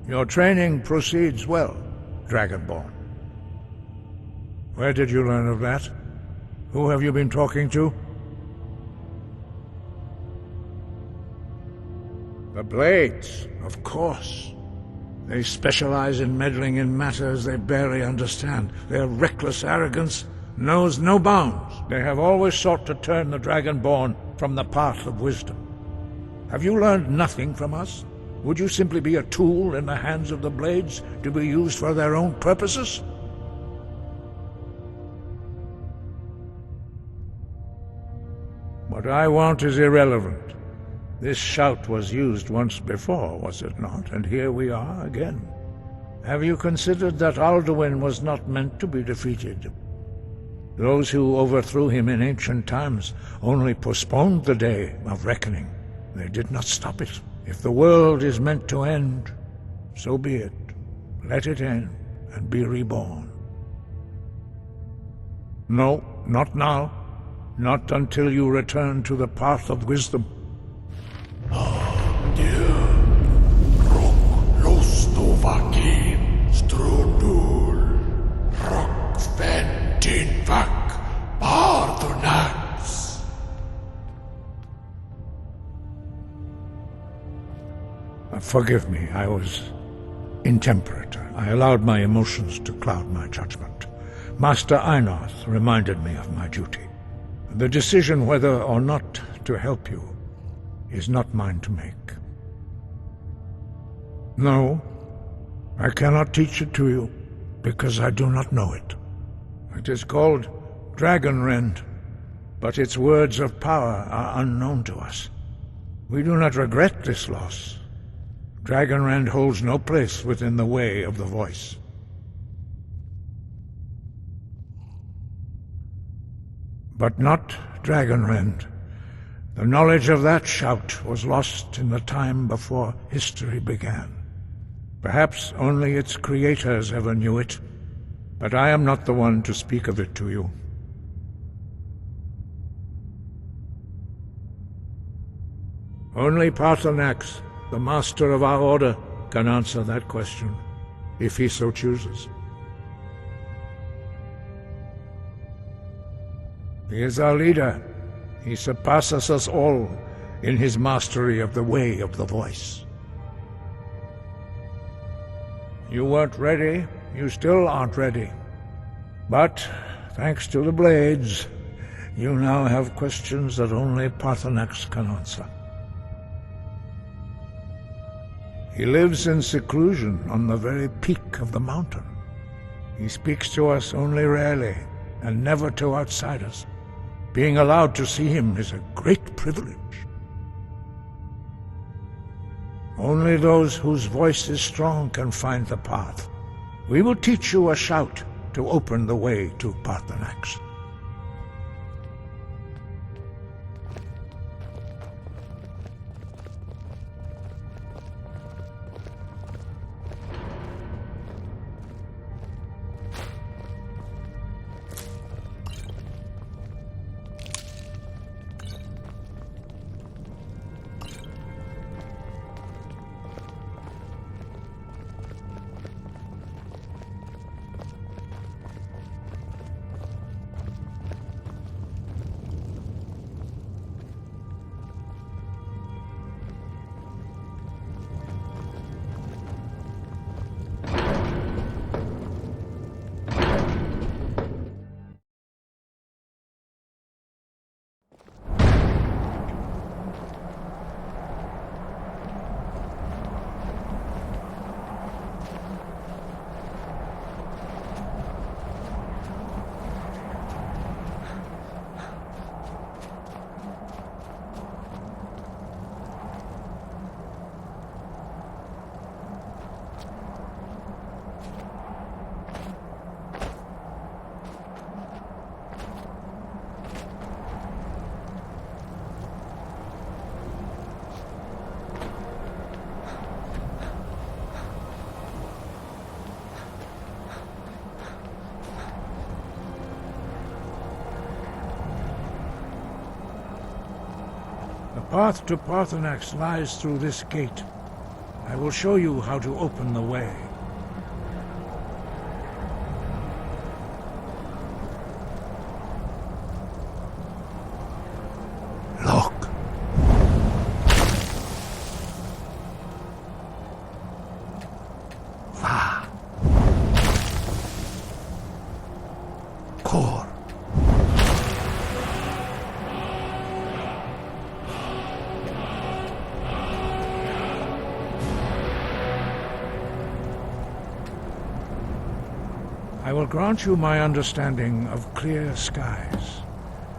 Your training proceeds well, Dragonborn. Where did you learn of that? Who have you been talking to? The Blades, of course. They specialize in meddling in matters they barely understand. Their reckless arrogance knows no bounds. They have always sought to turn the Dragonborn from the path of wisdom. Have you learned nothing from us? Would you simply be a tool in the hands of the Blades to be used for their own purposes? What I want is irrelevant. This shout was used once before, was it not? And here we are again. Have you considered that Alduin was not meant to be defeated? Those who overthrew him in ancient times only postponed the day of reckoning. They did not stop it. If the world is meant to end, so be it. Let it end and be reborn. No, not now. Not until you return to the path of wisdom. Paarthurnax. Forgive me, I was intemperate. I allowed my emotions to cloud my judgment. Master Einarth reminded me of my duty. The decision whether or not to help you is not mine to make. No, I cannot teach it to you, because I do not know it. It is called Dragonrend, but its words of power are unknown to us. We do not regret this loss. Dragonrend holds no place within the way of the voice. But not Dragonrend. The knowledge of that shout was lost in the time before history began. Perhaps only its creators ever knew it, but I am not the one to speak of it to you. Only Paarthurnax, the master of our order, can answer that question, if he so chooses. He is our leader. He surpasses us all in his mastery of the way of the voice. You weren't ready. You still aren't ready. But, thanks to the Blades, you now have questions that only Paarthurnax can answer. He lives in seclusion on the very peak of the mountain. He speaks to us only rarely, and never to outsiders. Being allowed to see him is a great privilege. Only those whose voice is strong can find the path. We will teach you a shout to open the way to Paarthurnax. The path to Paarthurnax lies through this gate. I will show you how to open the way. Look. Va. Core. I will grant you my understanding of clear skies.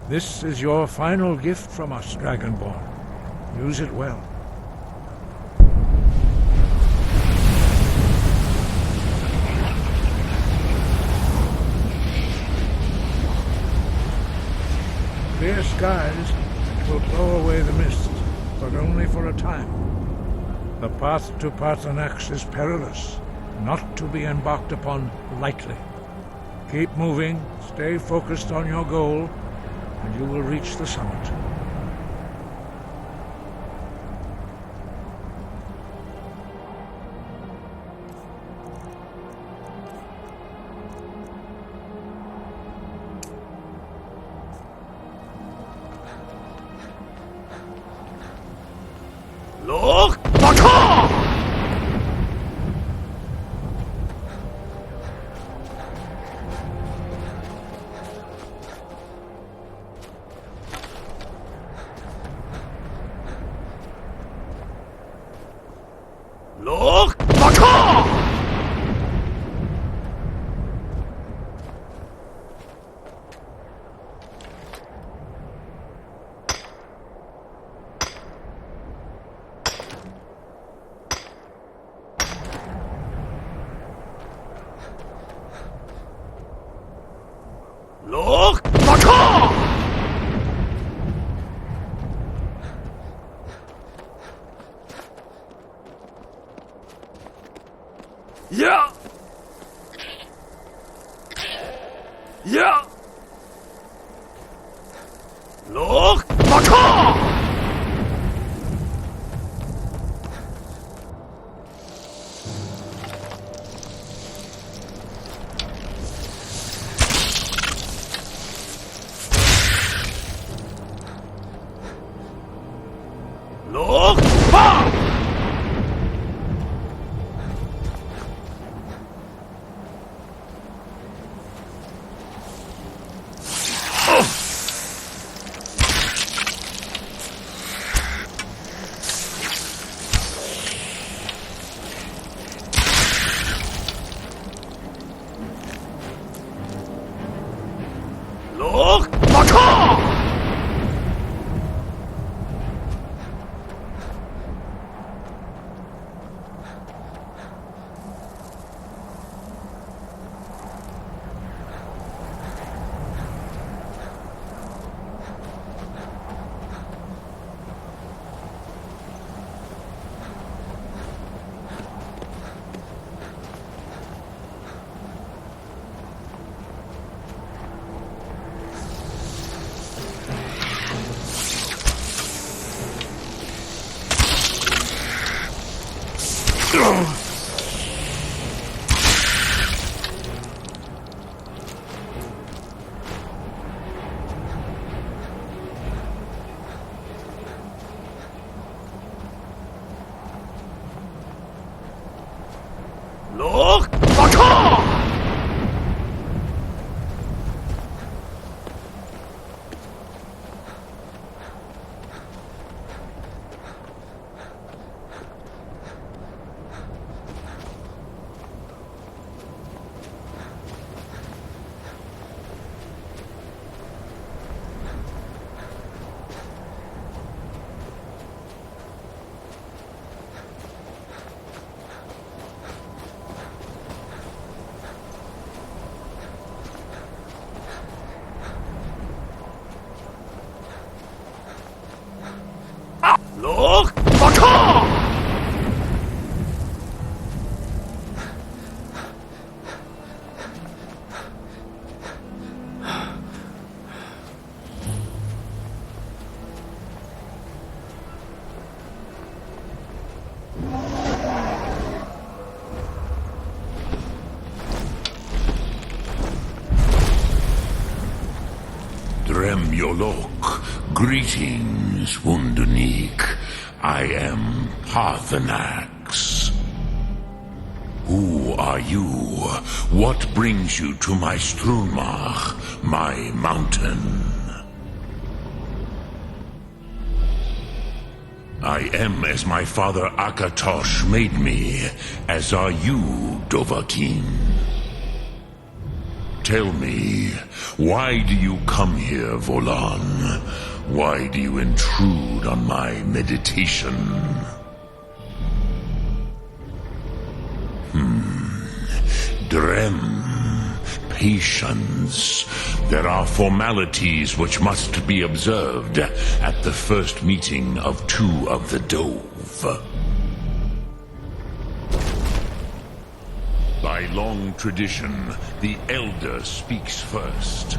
This is your final gift from us, Dragonborn. Use it well. Clear skies will blow away the mist, but only for a time. The path to Paarthurnax is perilous, not to be embarked upon lightly. Keep moving, stay focused on your goal, and you will reach the summit. Look! Baka! Look! Baka! Look! Baka! Yeah! Yeah! Look! Baka! Look! Ba! Look! Baka! Look! Baka! Drem Yolok. Greetings, Wundunik. I am Paarthurnax. Who are you? What brings you to my Strunmach, my mountain? I am as my father Akatosh made me, as are you, Dovahkiin. Tell me, why do you come here, Volan? Why do you intrude on my meditation? Drem. Patience. There are formalities which must be observed at the first meeting of two of the Dove. By long tradition, the Elder speaks first.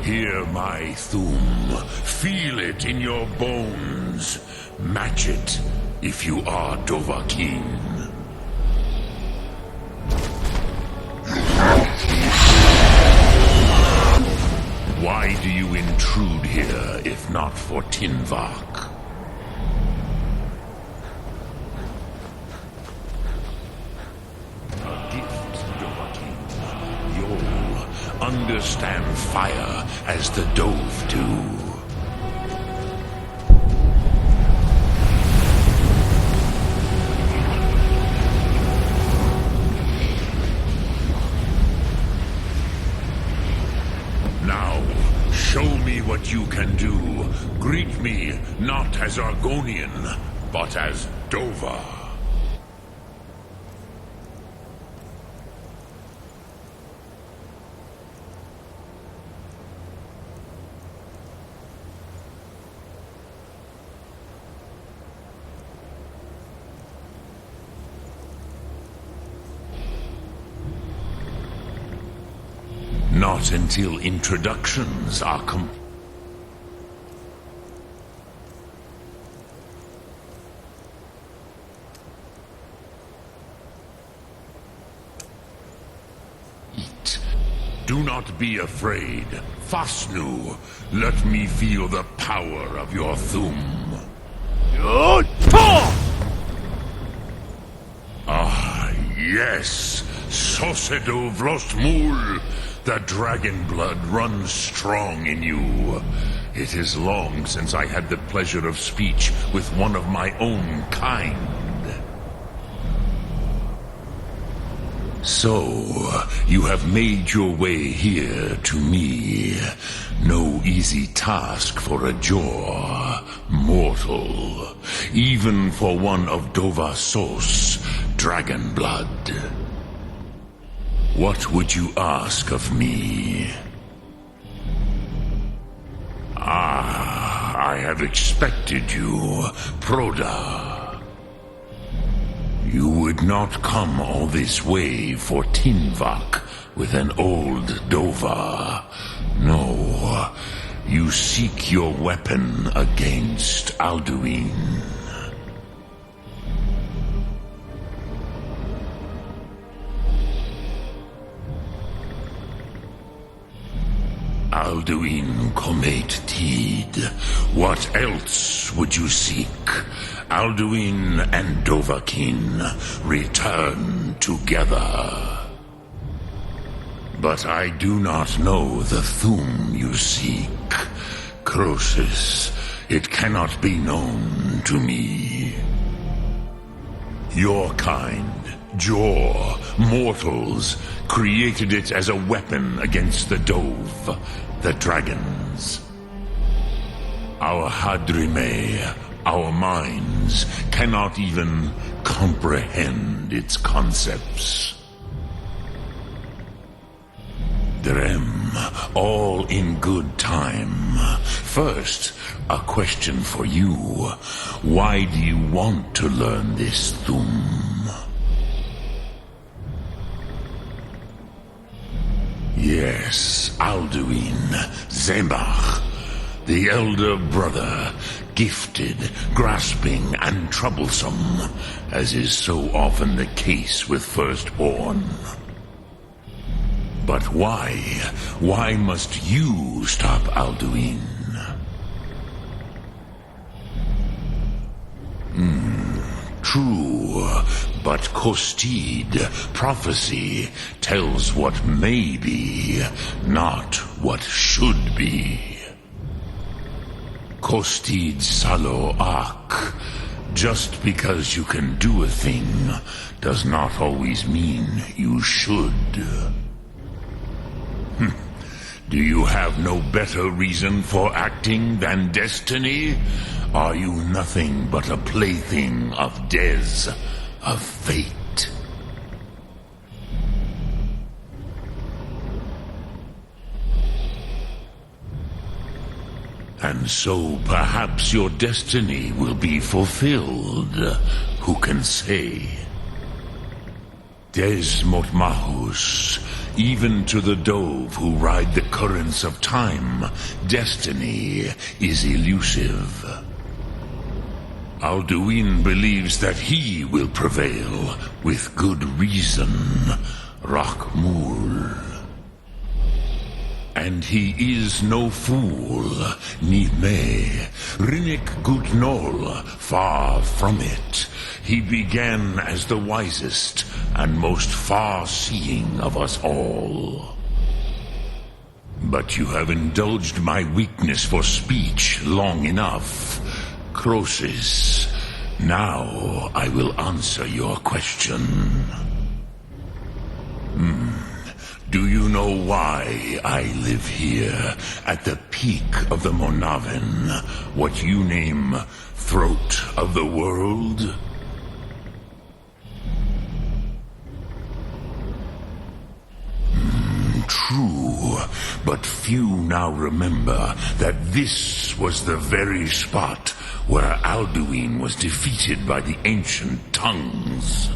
Hear my Thum. Feel it in your bones. Match it if you are Dovahkiin. Why do you intrude here, if not for Tinvak? A gift, Dovahkiin. You'll understand fire as the Dove do. Show me what you can do. Greet me not as Argonian, but as Dova. Not until introductions are complete. Do not be afraid. Fasnu, let me feel the power of your Thum. Ah, yes. Sosedo Vlostmul. The dragon blood runs strong in you. It is long since I had the pleasure of speech with one of my own kind. So, you have made your way here to me. No easy task for a Jor, mortal. Even for one of Dovasos, dragon blood. What would you ask of me? Ah, I have expected you, Proda. You would not come all this way for Tinvak with an old Dova. No, you seek your weapon against Alduin. Alduin Comet Tid. What else would you seek? Alduin and Dovahkiin return together. But I do not know the Thum you seek. Croesus, it cannot be known to me. Your kind, Jor, mortals, created it as a weapon against the Dove, the dragons. Our Hadrime, our minds, cannot even comprehend its concepts. Drem, all in good time. First, a question for you. Why do you want to learn this Thum? Yes, Alduin, Zemach, the elder brother, gifted, grasping, and troublesome, as is so often the case with firstborn. But why? Why must you stop Alduin? True, but Kostid, prophecy, tells what may be, not what should be. Kostid Salo Ak. Just because you can do a thing does not always mean you should. Do you have no better reason for acting than destiny? Are you nothing but a plaything of Des, of fate? And so perhaps your destiny will be fulfilled. Who can say? Des Motmahus, even to the dove who ride the currents of time, destiny is elusive. Alduin believes that he will prevail, with good reason, Rachmul. And he is no fool, Nime, Rinnik Gutnol, far from it. He began as the wisest and most far-seeing of us all. But you have indulged my weakness for speech long enough. Croesus, now I will answer your question. Do you know why I live here, at the peak of the Monaven, what you name throat of the world? True, but few now remember that this was the very spot where Alduin was defeated by the ancient tongues.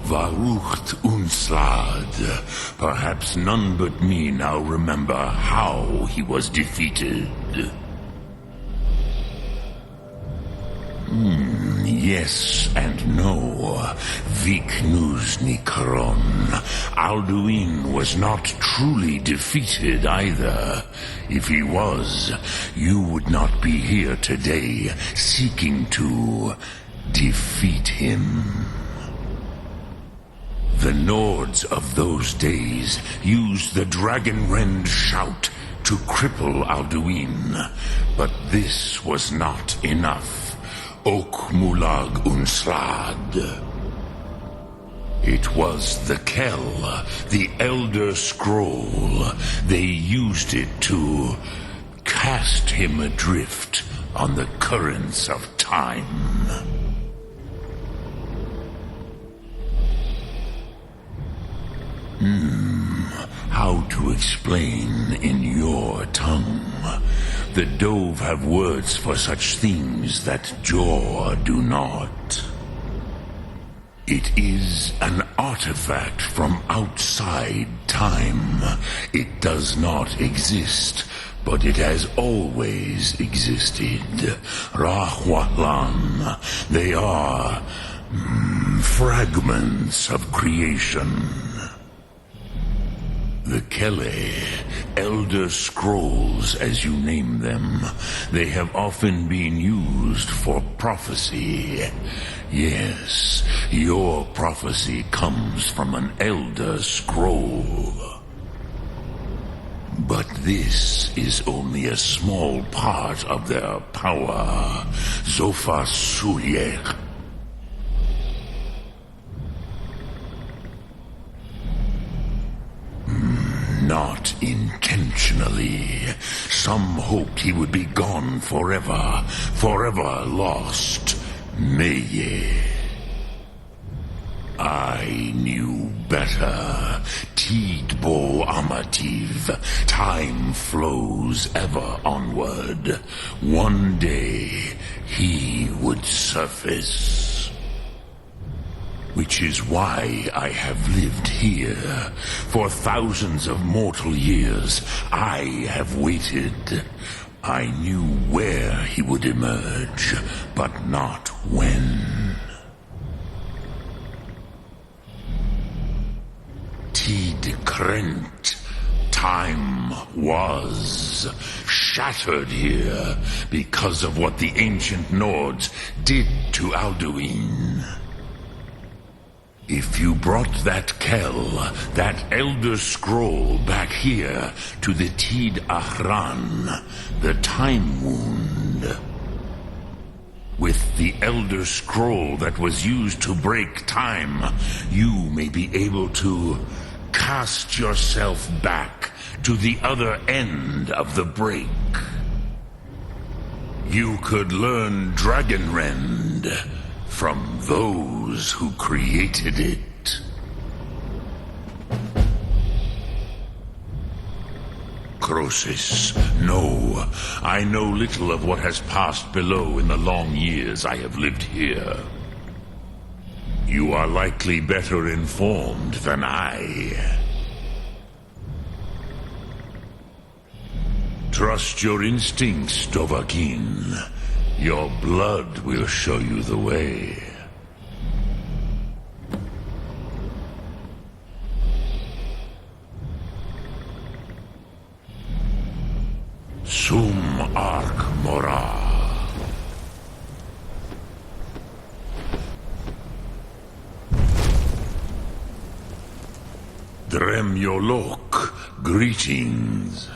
Varucht Unslad. Perhaps none but me now remember how he was defeated. Yes and no. Viknus Nikaron. Alduin was not truly defeated either. If he was, you would not be here today seeking to defeat him. The Nords of those days used the Dragonrend shout to cripple Alduin, but this was not enough. Ok Mulag Unslad. It was the Kell, the Elder Scroll. They used it to cast him adrift on the currents of time. How to explain in your tongue? The Dove have words for such things that Jor do not. It is an artifact from outside time. It does not exist, but it has always existed. Rahwalan. They are fragments of creation. The Kele, Elder Scrolls as you name them, they have often been used for prophecy. Yes, your prophecy comes from an Elder Scroll. But this is only a small part of their power. Zofa Suyek. Not intentionally. Some hoped he would be gone forever, forever lost. Meye. I knew better. Tidbo Amativ. Time flows ever onward. One day he would surface. Which is why I have lived here. For thousands of mortal years, I have waited. I knew where he would emerge, but not when. Tid Krent. Time was shattered here because of what the ancient Nords did to Alduin. If you brought that Kell, that Elder Scroll, back here to the Tid Ahran, the Time Wound, with the Elder Scroll that was used to break time, you may be able to cast yourself back to the other end of the break. You could learn Dragonrend from those who created it. Croesus, no. I know little of what has passed below in the long years I have lived here. You are likely better informed than I. Trust your instincts, Dovahkiin. Your blood will show you the way. Sum Ark Mora. Drem Yolok, greetings.